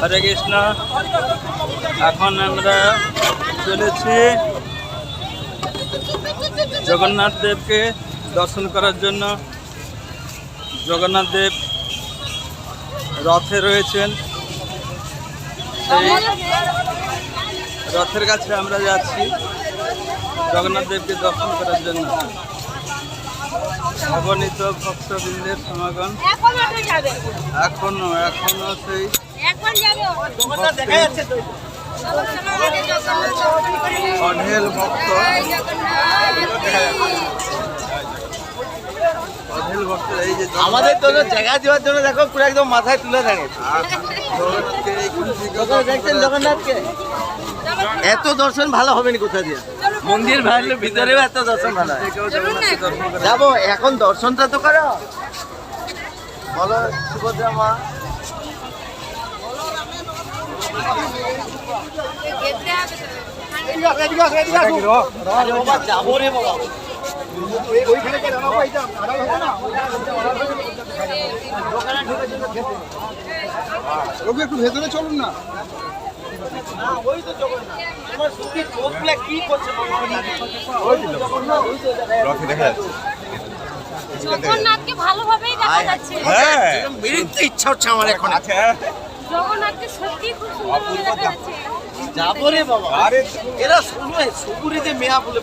হরে কৃষ্ণ। এখন আমরা চলেছি জগন্নাথ দেবকে দর্শন করার জন্য। জগন্নাথ দেব রথে রয়েছেন, সেই রথের কাছে আমরা যাচ্ছি জগন্নাথ দেবকে দর্শন করার জন্য। অগণিত ভক্তবৃন্দের সমাগম এখনো সেই অঢেল ভক্ত, অঢেল ভক্ত। এই যে আমাদের তো জায়গা দেওয়ার জন্য দেখো পুরো একদম মাথায় তুলে দাঁড়িয়েছে। দেখছেন জগন্নাথকে এত দর্শন ভালো হবে না কোথা দিয়ে? মন্দির ভাঙলে ভিতরেও এত দর্শন ভালো হয়। যাবো এখন দর্শনটা তো করো। বলো সুভদ্রা মা। যাবো রে বাবা, একটু ভেতরে চলুন না। ওই তো জগন্নাথ। আমার সুখী চোখগুলা কি করছে? জগন্নাথকে ভালোভাবেই দেখা যাচ্ছে। হ্যাঁ, বেরোতে ইচ্ছা হচ্ছে আমার এখন। জগন্নাথকে সত্যি খুব সুন্দর দেখা যাচ্ছে। যাবো রে বাবা, এরা শুনো সবুরিতে মেয়া বলে